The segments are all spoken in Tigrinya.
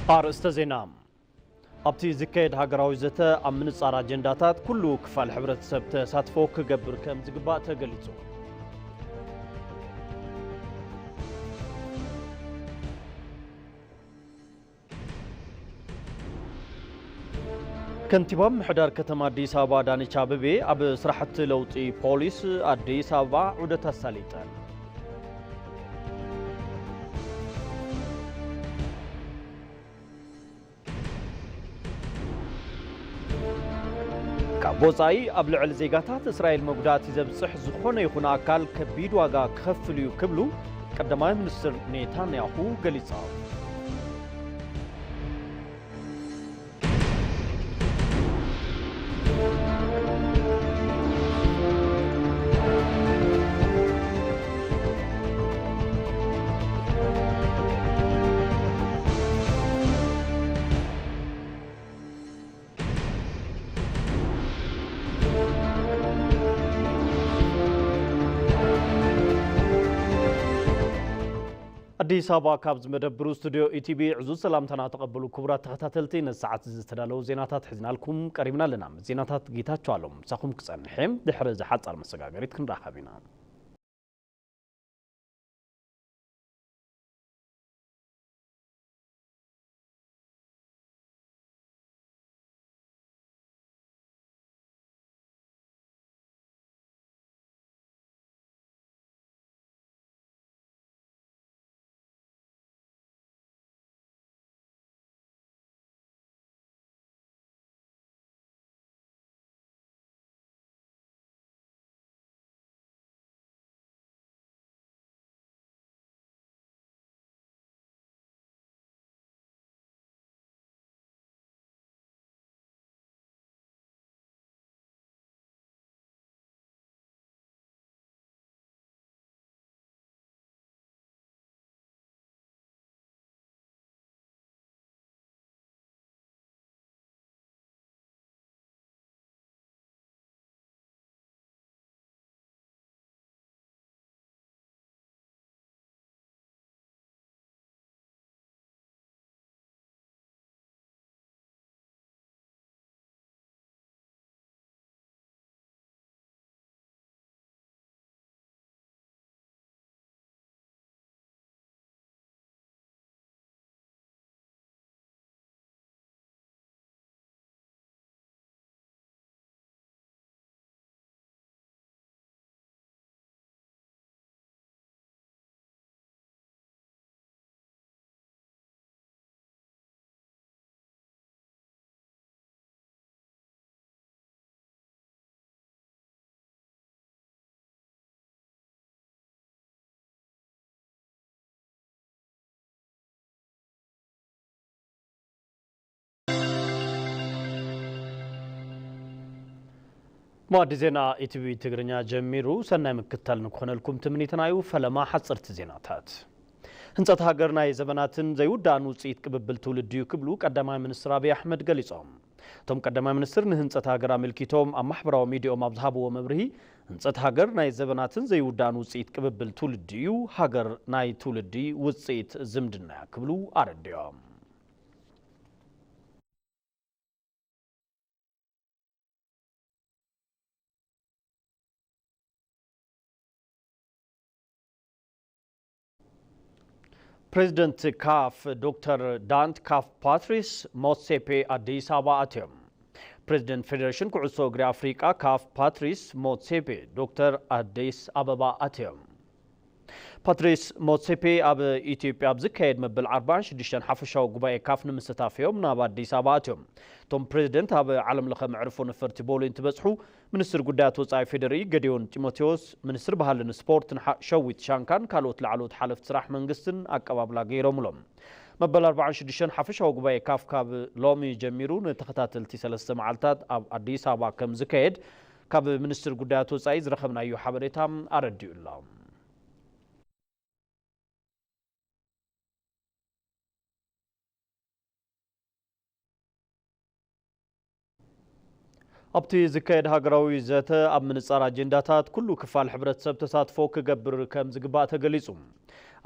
أرسط زينام أبتي زكايد هاجراوي زتا أمن صار أجنداتات كله كفال حبرة سبت ساتفوك جبر كم زقباء تجلسوا كنتيبا محدار كتما أديس أبا داني شاببي أب سرحة لوطي بوليس أديس أبا عودة الساليتان كابوزاي أبلع الزيجاتات إسرائيل مقدات يزبصح زخونة يكون أكال كبيد واقع كفليو كبلو قدماء منستر نيتانياهو قليصاو أديس أبا كابز مدبرو استوديو إتيبي عزوز سلامتنا تقبلوا كبرات تختاتلتين الساعة زستدالو زيناتات حزنا لكم قريبنا لنا زيناتات جيتات شوالهم ساقم كسان حيم دحر زحات على المساقاريت كن راحة بينا مواد زينا إتبي تقرنيا جميرو سنة مكتل نكون لكم تمنيتنايو فلما حصرت زيناتات هنصت هاجرنا زبناتن زيود دانو صيت قبل تولديو كبلو قدما منستر أبي أحمد قليصهم توم قدما منستر نهنصت هاجرا ملكيتوم أم محبرا وميديو مابزهابو ومبرهي هنصت هاجرنا زبناتن زيود دانو صيت قبل تولديو هاجر ناي تولدي وصيت زمدنا كبلو أرديوم بريزيدنت كاف دكتور دانت كاف باتريس موتسيبي أديس أبا أتيم بريزيدنت فيدريشن كعصو غري أفريقيا كاف باتريس موتسيبي دكتور أديس أبابا أتيم باتريس موتسيبي أب إثيوبيا بزكايد مبل 46 حفشاو قباية كاف نمستافيوم نابا أديس أبا أتيم توم بريزيدنت أب عالم لخم عرفون فرتبولو انتبسحو منستر قدات وصاي فيدري قديون تيموتيوس منستر بهالن سبورت شويت شانكان كالوت لعلوت حالف تسراح منقستن أكباب لاغيروم لهم مبل 46 حفشاو قباية كاف كاب لومي جميرون تختاتل تسلسة معالتات أب أديس أبا كم زكايد كاب منستر قدات وصاي زرخمنا أيو حبريتام أرديو اللهم أبتي زكايد هاجراوي زاتا أب من صار أجنداتات كله كفال حبرة سب تساتفو كجبر كم زقبات قليصهم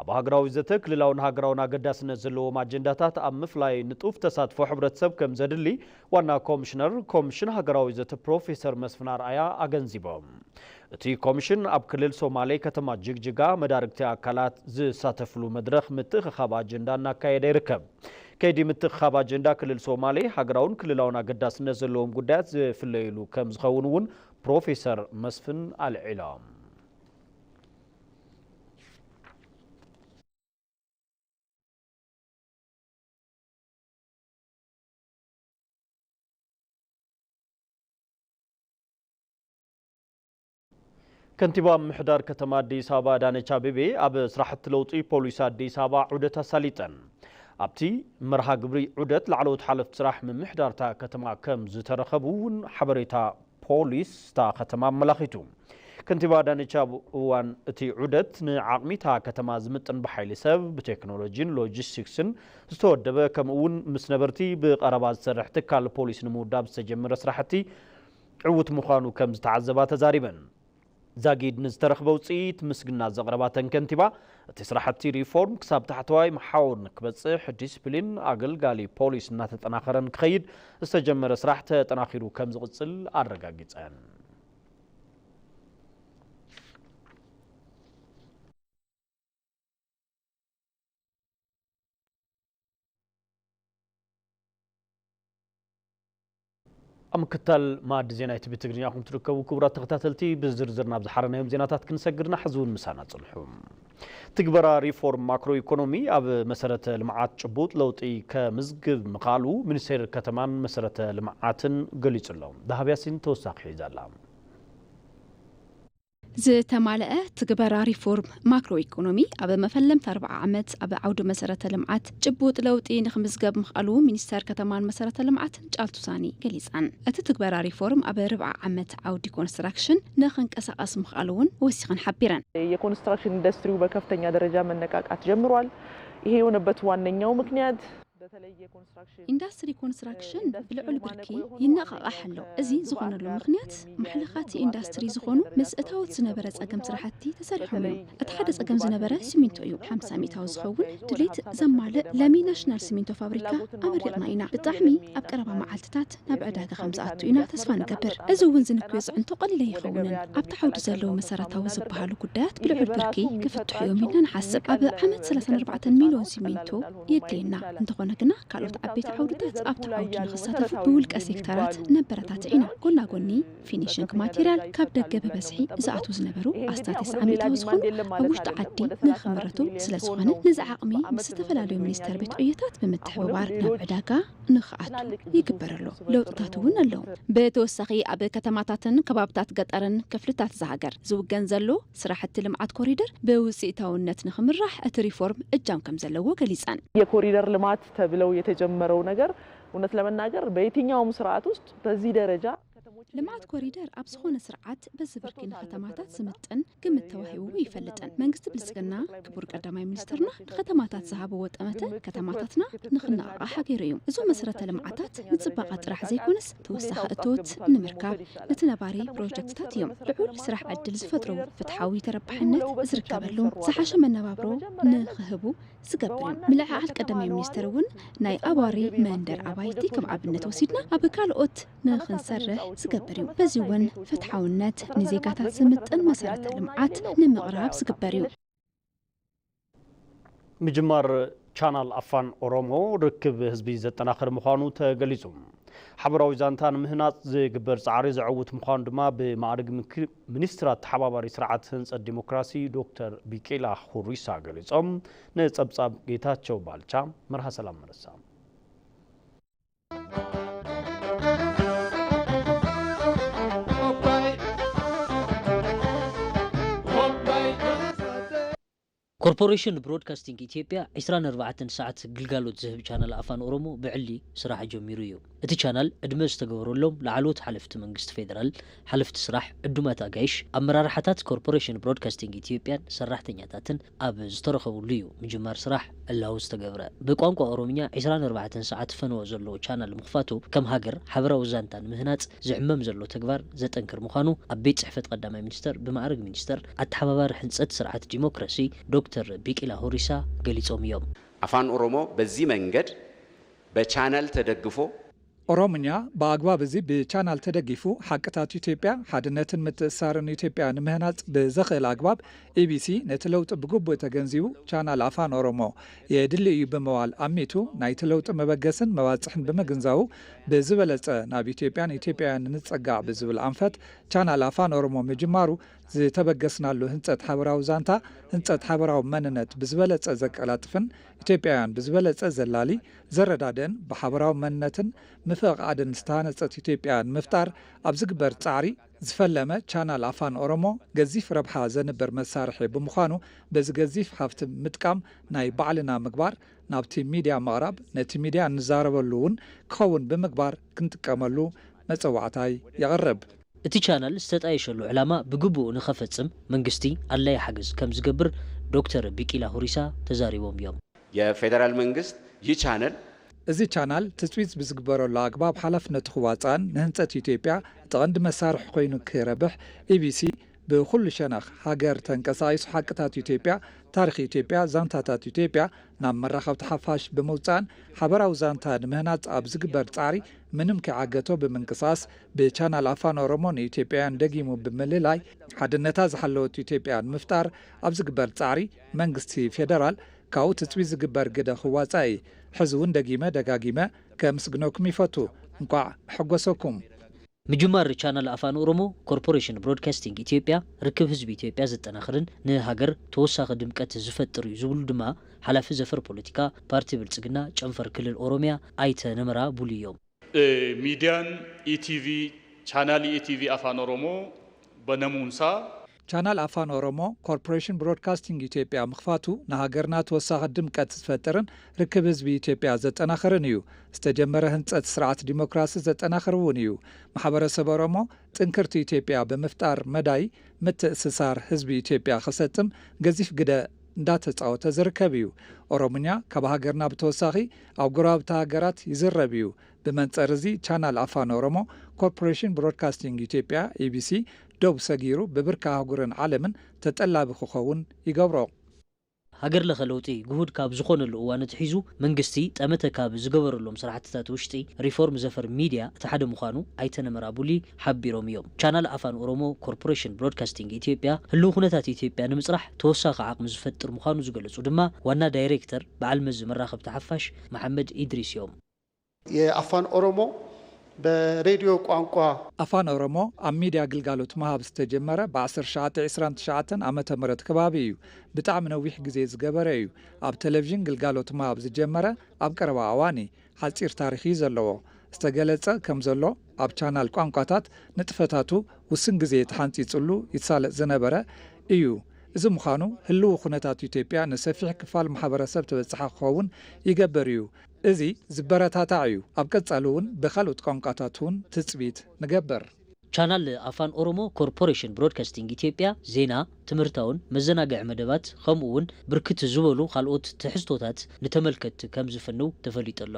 ኣብ ሃገራዊ ዘተ ክልላውን ሃገራውን ኣገዳስነት ዘለዎም ኣጀንዳታት ኣብ ምፍላይ ንጡፍ ተሳትፎ ሕብረተሰብ ከም ዘድሊ ዋና ኮሚሽነር ኮሚሽን ሃገራዊ ዘተ ፕሮፌሰር መስፍን ኣርኣያ ኣገንዚቦም። እቲ ኮሚሽን ኣብ ክልል ሶማሌ ከተማ ጅግጅጋ መዳርግቲ ኣካላት ዝሳተፍሉ መድረኽ ምትእኽኻብ ኣጀንዳ እናካየደ ይርከብ። ከይዲ ምትእኽኻብ ኣጀንዳ ክልል ሶማሌ ሃገራውን ክልላውን ኣገዳስነት ዘለዎም ጉዳያት ዝፍለይሉ ከም ዝኸውን እውን ፕሮፌሰር መስፍን ኣልዒሎም። ከንቲባ ምሕዳር ከተማ አዲስ አበባ አዳነች አቤቤ ኣብ ስራሕቲ ለውጢ ፖሊስ አዲስ አበባ ዑደት ኣሳሊጠን ኣብቲ መርሃ ግብሪ ዑደት ላዕለዎት ሓለፍቲ ስራሕ ምምሕዳርታ ከተማ ከም ዝተረኸቡን ሓበሬታ ፖሊስ ታ ከተማ ኣመላኺቱ። ከንቲባ አዳነች ኣብ እዋን እቲ ዑደት ንዓቕሚታ ከተማ ዝምጥን ብሓይሊ ሰብ ብቴክኖሎጂን ሎጂስቲክስን ዝተወደበ ከምኡውን ምስ ነበርቲ ብቐረባ ዝሰርሕ ትካል ፖሊስ ንምውዳብ ዝተጀመረ ስራሕቲ ዕውት ምዃኑ ከም ዝተዓዘባ ተዛሪበን። ዛጊድ ንዝተረኽበ ውፅኢት ምስግና ዘቕረባተን ከንቲባ እቲ ስራሕቲ ሪፎርም ክሳብ ታሕተዋይ መሓውር ንክበፅሕ ዲስፕሊን ኣገልጋሊ ፖሊስ እናተጠናኸረን ክኸይድ ዝተጀመረ ስራሕ ተጠናኺሩ ከም ዝቕፅል ኣረጋጊፀን። أمكتل ما دزينا يتبي تقرني أخم تركبوا كبرات تغتاتلتي بزرزرنا بزحرنا يوم زيناتات كنسجرنا حزون مسانا تصلحهم تكبر ريفورم ماكرو إيكونومي أب مسألة المعات شبوت لو تي كمزج مقالو من سير كتمان مسألة المعاتن قليت لهم ذهب ياسين توساق حيزالام ዝተማለአ ትግበራ ሪፎርም ማክሮ ኢኮኖሚ ኣብ መፈለምት 4 ዓመት ኣብ ዓውዲ መሰረተ ልምዓት ጭቡጥ ለውጢ ንኽምዝገብ ምኽኣሉ ሚኒስተር ከተማን መሰረተ ልምዓትን ጫልቱ ሳኒ ገሊፀን። እቲ ትግበራ ሪፎርም ኣብ 4 ዓመት ዓውዲ ኮንስትራክሽን ንኽንቀሳቐስ ምኽኣሉ እውን ወሲኸን ሓቢረን። የኮንስትራክሽን ኢንዱስትሪው በከፍተኛ ደረጃ መነቃቃት ጀምሯል። ይሄ የሆነበት ዋነኛው ምክንያት ኢንዱስትሪ ኮንስትራክሽን ብልዑል ብርኪ ይነቃቃሕ ኣሎ። እዚ ዝኾነሉ ምክንያት ምሕልኻት ኢንዱስትሪ ዝኾኑ ምስ እታወት ዝነበረ ፀገም ስራሕቲ ተሰሪሖም እዩ። እቲ ሓደ ፀገም ዝነበረ ሲሚንቶ እዩ። 50 ሚታዊ ዝኸውን ድሌት ዘማልእ ለሚ ናሽናል ሲሚንቶ ፋብሪካ ኣመሪቕና ኢና። ብጣዕሚ ኣብ ቀረባ መዓልትታት ናብ ዕዳጋ ከም ዝኣቱ ኢና ተስፋ ንገብር። እዚ እውን ዝንክዮ ፅዕንቶ ቀሊለ ይኸውንን ኣብቲ ዓውዲ ዘለዉ መሰረታዊ ዝበሃሉ ጉዳያት ብልዑል ብርኪ ክፍትሑ እዮም ኢልና ንሓስብ። ኣብ ዓመት 34 ሚሊዮን ሲሚንቶ የድልየና እንተኾነ ግና ካልኦት ዓበይቲ ዓውድታት ኣብቲ ዓውዲ ንኽሳተፉ ብውልቀ ሴክተራት ነበረታት ኢና። ጎና ጎኒ ፊኒሽንግ ማቴርያል ካብ ደገ ብበዝሒ ዝኣቱ ዝነበሩ ኣስታት 9 ሚታዊ ዝኾኑ ኣብ ውሽጢ ዓዲ ንኽምረቱ ስለ ዝኾነ ነዚ ዓቕሚ ምስ ዝተፈላለዩ ሚኒስተር ቤት ዕዮታት ብምትሕብባር ናብ ዕዳጋ ንኽኣቱ ይግበረሉ ለውጥታት እውን ኣለዉ። ብተወሳኺ ኣብ ከተማታትን ከባብታት ገጠርን ክፍልታት ዝሃገር ዝውገን ዘሎ ስራሕቲ ልምዓት ኮሪደር ብውፅኢታውነት ንኽምራሕ እቲ ሪፎርም እጃም ከም ዘለዎ ገሊፀን። የኮሪደር ልማት ተብለው የተጀመረው ነገር እውነት ለመናገር በየትኛውም ስርዓት ውስጥ በዚህ ደረጃ ልምዓት ኮሪደር ኣብ ዝኾነ ስርዓት በዚ ብርኪ ንከተማታት ዝምጥን ግምት ተዋሂቡ ይፈልጥን። መንግስቲ ብልፅግና ክቡር ቀዳማይ ሚኒስትርና ንከተማታት ዝሃበዎ ጠመተ ከተማታትና ንኽነቃቃሕ ገይሩ እዩ። እዞም መሰረተ ልምዓታት ንፅባቐ ጥራሕ ዘይኮነስ ተወሳኺ እቶት ንምርካብ ነቲ ነባሪ ፕሮጀክትታት እዮም። ልዑል ስራሕ ዕድል ዝፈጥሩ ፍትሓዊ ተረባሕነት ዝርከበሉ ዝሓሸ መነባብሮ ንክህቡ ዝገብር እዩ። ምልዕዓል ቀዳማይ ሚኒስትር እውን ናይ ኣባሪ መንደር ኣባይቲ ከም ኣብነት ወሲድና ኣብ ካልኦት ንክንሰርሕ ዝገብር እዩ። በዚ እውን ፍትሓውነት ንዜጋታት ዝምጥን መሰረተ ልምዓት ንምቕራብ ዝግበር እዩ። ምጅማር ቻናል ኣፋን ኦሮሞ ርክብ ህዝቢ ዘጠናኽር ምዃኑ ተገሊጹ። ሓበራዊ ዛንታ ንምህናፅ ዝግበር ፃዕሪ ዘዕውት ምዃኑ ድማ ብማዕርግ ሚኒስትራት ተሓባባሪ ስርዓት ህንፀት ዲሞክራሲ ዶክተር ቢቄላ ሁሪሳ ገሊፆም። ንፀብጻብ ጌታቸው ባልቻ መርሃ ሰላም መረሳ ኮርፖሬሽን ብሮድካስቲንግ ኢትዮጵያ 24 ሰዓት ግልጋሎት ዝህብ ቻናል ኣፋን ኦሮሞ ብዕሊ ስራሕ ጀሚሩ እዩ። እቲ ቻናል ዕድመ ዝተገበረሎም ላዕለዎት ሓለፍቲ መንግስቲ ፌደራል፣ ሓለፍቲ ስራሕ፣ ዕዱማት ኣጋይሽ፣ ኣመራርሓታት ኮርፖሬሽን ብሮድካስቲንግ ኢትዮጵያን ሰራሕተኛታትን ኣብ ዝተረኸቡሉ እዩ ምጅማር ስራሕ እላው ዝተገብረ። ብቋንቋ ኦሮምኛ 24 ሰዓት ፈንዎ ዘለዎ ቻናል ምኽፋቱ ከም ሃገር ሓበራዊ ዛንታን ምህናፅ ዝዕመም ዘሎ ተግባር ዘጠንክር ምዃኑ ኣብ ቤት ፅሕፈት ቀዳማይ ሚኒስተር ብማዕርግ ሚኒስተር ኣተሓባባሪ ህንፀት ስርዓት ዲሞክራሲ ዶክተር ዶክተር ቢቂላ ሁሪሳ ገሊጾም እዮም። አፋን ኦሮሞ በዚህ መንገድ በቻናል ተደግፎ ኦሮምኛ በአግባብ እዚ ብቻናል ተደጊፉ ሓቅታት ኢትዮጵያ ሓድነትን ምትእስሳርን ኢትዮጵያ ንምህናጽ ብዘኽእል አግባብ ኢቢሲ ነቲ ለውጢ ብግቡእ ተገንዚቡ ቻናል አፋን ኦሮሞ የድሊ እዩ ብምባል አሚቱ ናይቲ ለውጢ መበገስን መባፅሕን ብምግንዛቡ ብዝበለጸ ናብ ኢትዮጵያን ኢትዮጵያውያን ንጸጋዕ ብዝብል አንፈት ቻናል አፋን ኦሮሞ ምጅማሩ ዝተበገስናሉ ህንጸት ሓበራዊ ዛንታ ህንጸት ሓበራዊ መንነት ብዝበለጸ ዘቀላጥፍን ኢትዮጵያውያን ብዝበለጸ ዘላሊ ዘረዳድን ብሓበራዊ መንነትን ምፍቕዓድን ዝተሃነጸት ኢትዮጵያን ምፍጣር ኣብ ዝግበር ጻዕሪ ዝፈለመ ቻናል አፋን ኦሮሞ ገዚፍ ረብሓ ዘንበር መሳርሒ ብምዃኑ በዚ ገዚፍ ሃብቲ ምጥቃም ናይ ባዕልና ምግባር ናብቲ ሚድያ ምቕራብ ነቲ ሚድያ እንዛረበሉ እውን ክኸውን ብምግባር ክንጥቀመሉ መፀዋዕታይ የቕርብ። እቲ ቻናል ዝተጣየሸሉ ዕላማ ብግቡእ ንኸፈጽም መንግስቲ አድላይ ሓገዝ ከም ዝገብር ዶክተር ቢቂላ ሁሪሳ ተዛሪቦም እዮም። የፌደራል መንግስት ይህ ቻናል እዚ ቻናል ትፅቢት ብዝግበረሉ አግባብ ሓላፍነቱ ክዋፅአን ንህንፀት ኢትዮጵያ ተቐንዲ መሳርሒ ኮይኑ ክረብሕ ኢቢሲ ብኩሉ ሸነኽ ሃገር ተንቀሳቂሱ ሓቅታት ኢትዮጵያ ታሪክ ኢትዮጵያ ዛንታታት ኢትዮጵያ ናብ መራኸብቲ ሓፋሽ ብምውፃእን ሓበራዊ ዛንታ ንምህናፅ ኣብ ዝግበር ጻዕሪ ምንም ከዓገቶ ብምንቅሳስ ብቻናል አፋን ኦሮሞ ንኢትዮጵያውያን ደጊሙ ብምልላይ ሓድነታ ዝሓለወት ኢትዮጵያ ንምፍጣር ኣብ ዝግበር ጻዕሪ መንግስቲ ፌደራል ካብኡ ትፅቢት ዝግበር ግደ ክዋፅእ እዩ። ሕዚ እውን ደጊመ ደጋጊመ ከምስግነኩም ይፈቱ እንኳዕ ሕጎሰኩም። ምጅማር ቻናል አፋን ኦሮሞ ኮርፖሬሽን ብሮድካስቲንግ ኢትዮጵያ ርክብ ህዝቢ ኢትዮጵያ ዘጠናኽርን ንሃገር ተወሳኺ ድምቀት ዝፈጥር እዩ ዝብሉ ድማ ሓላፊ ዘፈር ፖለቲካ ፓርቲ ብልጽግና ጨንፈር ክልል ኦሮሚያ አይተ ነመራ ቡሉ እዮም። ሚዲያን ኢቲቪ ቻናል ኢቲቪ አፋን ኦሮሞ በነሙንሳ ቻናል አፋን ኦሮሞ ኮርፖሬሽን ብሮድካስቲንግ ኢትዮጵያ ምኽፋቱ ንሃገርና ተወሳኺ ድምቀት ዝፈጥርን ርክብ ህዝቢ ኢትዮጵያ ዘጠናኽርን እዩ። ዝተጀመረ ህንጸት ስርዓት ዲሞክራሲ ዘጠናኽር እውን እዩ። ማሕበረሰብ ኦሮሞ ጥንክርቲ ኢትዮጵያ ብምፍጣር መዳይ ምትእስሳር ህዝቢ ኢትዮጵያ ክሰጥም ገዚፍ ግደ እንዳተፃወተ ዝርከብ እዩ። ኦሮምኛ ካብ ሃገርና ብተወሳኺ ኣብ ጎረባብቲ ሃገራት ይዝረብ እዩ። ብመንጸር እዚ ቻናል አፋን ኦሮሞ ኮርፖሬሽን ብሮድካስቲንግ ኢትዮጵያ ኢቢሲ ደው ሰጊሩ ብብርካ አህጉርን ዓለምን ተጠላቢ ክኸውን ይገብሮ። ሃገር ለኸ ለውጢ ጉሁድ ካብ ዝኾነሉ እዋን ትሒዙ መንግስቲ ጠመተ ካብ ዝገበረሎም ስራሕትታት ውሽጢ ሪፎርም ዘፈር ሚድያ እቲ ሓደ ምዃኑ ኣይተነመራ ቡሊ ሓቢሮም እዮም። ቻናል አፋን ኦሮሞ ኮርፖሬሽን ብሮድካስቲንግ ኢትዮጵያ ህልው ኩነታት ኢትዮጵያ ንምጽራሕ ተወሳኺ ዓቕሚ ዝፈጥር ምዃኑ ዝገለጹ ድማ ዋና ዳይሬክተር በዓል መዚ መራኸብቲ ሓፋሽ መሐመድ ኢድሪስ እዮም። የአፋን ኦሮሞ በሬዲዮ ቋንቋ አፋን ኦሮሞ ኣብ ሚድያ ግልጋሎት መሃብ ዝተጀመረ በ1929 ዓመተ ምህረት ከባቢ እዩ። ብጣዕሚ ነዊሕ ግዜ ዝገበረ እዩ። ኣብ ቴሌቪዥን ግልጋሎት መሃብ ዝጀመረ ኣብ ቀረባ እዋን ሓፂር ታሪክ ዘለዎ ዝተገለጸ ከም ዘሎ ኣብ ቻናል ቋንቋታት ንጥፈታቱ ውስን ግዜ ተሓንፂፅሉ ይተሳለጥ ዝነበረ እዩ። እዚ ምዃኑ ህልው ኩነታት ኢትዮጵያ ንሰፊሕ ክፋል ማሕበረሰብ ተበፅሓ ክኸውን ይገብር እዩ። እዚ ዝበረታታዕ እዩ። ኣብ ቀጻሊ እውን ብካልኦት ቋንቋታት እውን ትፅቢት ንገበር። ቻናል አፋን ኦሮሞ ኮርፖሬሽን ብሮድካስቲንግ ኢትዮጵያ ዜና፣ ትምህርታውን መዘናግዒ መደባት ከምኡ እውን ብርክት ዝበሉ ካልኦት ትሕዝቶታት ንተመልከት ከም ዝፍንው ተፈሊጡ ኣሎ።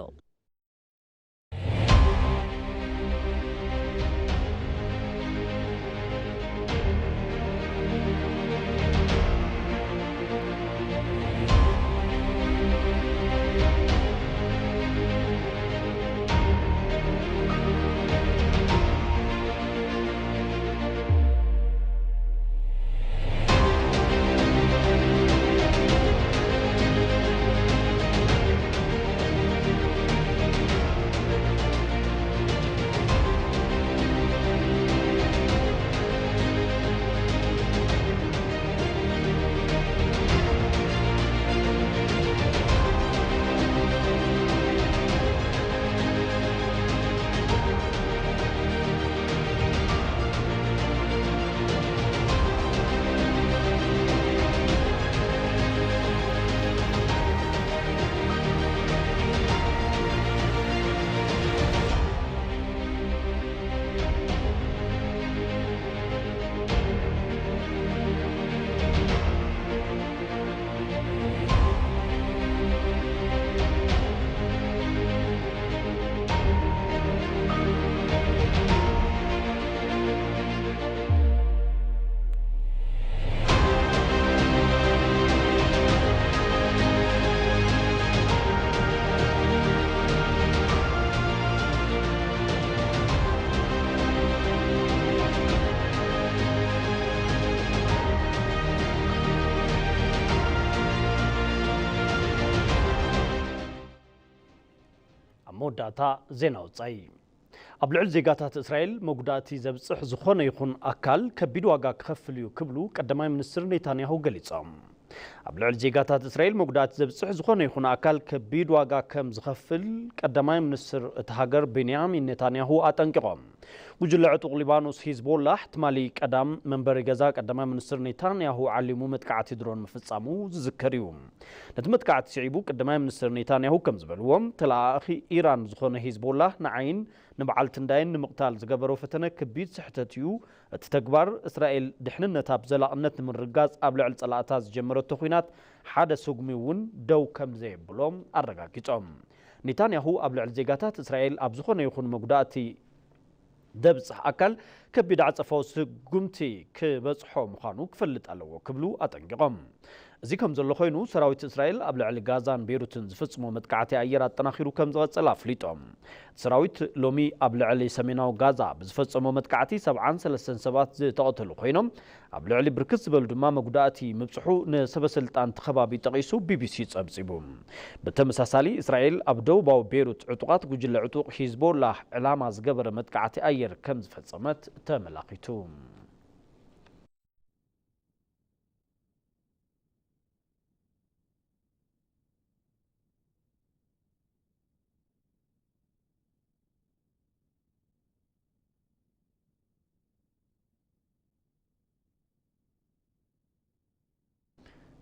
መወዳእታ ዜና ውፃኢ ኣብ ልዕሊ ዜጋታት እስራኤል መጉዳእቲ ዘብፅሕ ዝኾነ ይኹን ኣካል ከቢድ ዋጋ ክኸፍል እዩ ክብሉ ቀዳማይ ሚኒስትር ኔታንያሁ ገሊፆም ኣብ ልዕሊ ዜጋታት እስራኤል መጉዳእቲ ዘብፅሕ ዝኾነ ይኹን ኣካል ከቢድ ዋጋ ከም ዝኸፍል ቀዳማይ ሚኒስትር እቲ ሃገር ቤንያሚን ኔታንያሁ ኣጠንቂቖም ጉጅለ ዕጡቕ ሊባኖስ ሂዝቦላህ ትማሊ ቀዳም መንበሪ ገዛ ቀዳማይ ሚኒስትር ኔታንያሁ ዓሊሙ መጥቃዕቲ ድሮን ምፍጻሙ ዝዝከር እዩ ነቲ መጥቃዕቲ ስዒቡ ቀዳማይ ሚኒስትር ኔታንያሁ ከም ዝበልዎም ተላኣኺ ኢራን ዝኾነ ሂዝቦላህ ንዓይን ንበዓልቲ እንዳይን ንምቕታል ዝገበሮ ፈተነ ከቢድ ስሕተት እዩ እቲ ተግባር እስራኤል ድሕንነታ ብዘላቕነት ንምርጋጽ ኣብ ልዕሊ ጸላእታ ዝጀመረቶ ኩናት ሓደ ስጉሚ እውን ደው ከም ዘየብሎም ኣረጋጊጾም ኔታንያሁ ኣብ ልዕሊ ዜጋታት እስራኤል ኣብ ዝኾነ ይኹን መጉዳእቲ ደብፅሕ ኣካል ከቢድ ዓጸፋዊ ስጉምቲ ክበጽሖ ምዃኑ ክፈልጥ ኣለዎ ክብሉ ኣጠንቂቖም እዚ ከም ዘሎ ኮይኑ ሰራዊት እስራኤል ኣብ ልዕሊ ጋዛን ቤይሩትን ዝፍጽሞ መጥቃዕቲ ኣየር ኣጠናኺሩ ከም ዝቐጽል ኣፍሊጦም ሰራዊት ሎሚ ኣብ ልዕሊ ሰሜናዊ ጋዛ ብዝፈጸሞ መጥቃዕቲ 73 ሰባት ዝተቐተሉ ኮይኖም ኣብ ልዕሊ ብርክት ዝበሉ ድማ መጉዳእቲ ምብጽሑ ንሰበስልጣን ተኸባቢ ጠቒሱ ቢቢሲ ጸብጺቡ ብተመሳሳሊ እስራኤል ኣብ ደቡባዊ ቤይሩት ዕጡቓት ጉጅለ ዕጡቕ ሂዝቦላህ ዕላማ ዝገበረ መጥቃዕቲ ኣየር ከም ዝፈጸመት ተመላኺቱ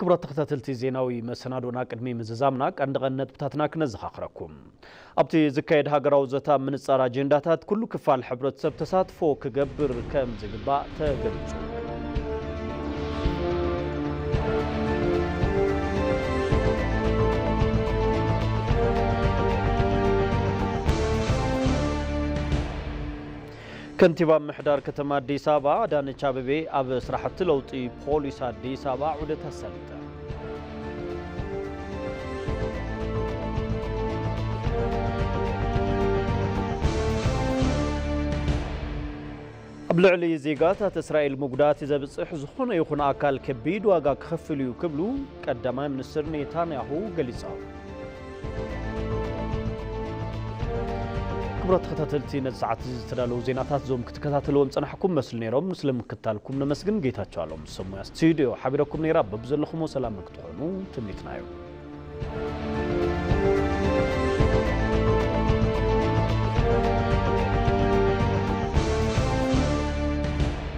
ክብራት ተኸታተልቲ ዜናዊ መሰናዶና ቅድሚ ምዝዛምና ቀንዲ ነጥብታትና ክነዘኻኽረኩም ኣብቲ ዝካየድ ሃገራዊ ዘታ ምንጻር ኣጀንዳታት ኩሉ ክፋል ሕብረተሰብ ተሳትፎ ክገብር ከም ዝግባእ ተገሊጹ كنتيبا محدار كتما أديس أبا أدانيش أبيبي أب سرحت لوطي بوليس أديس أبا عودة السلطة قبل علي زيغات إسرائيل مقدات إذا بصح زخون يخون أكل كبيد واقع كخفلو يكبلو قدما من السر نيتانياهو قليصا كبرت خطاتلتي نزعت تدالو زيناتات زوم كتكتاتلو مصنحكم مسل نيروم مسلم كتالكم نمسجن جيتاچالوم سمو استوديو حبيركم نيرا ببزلخمو سلام نكتخونو تمنيتنايو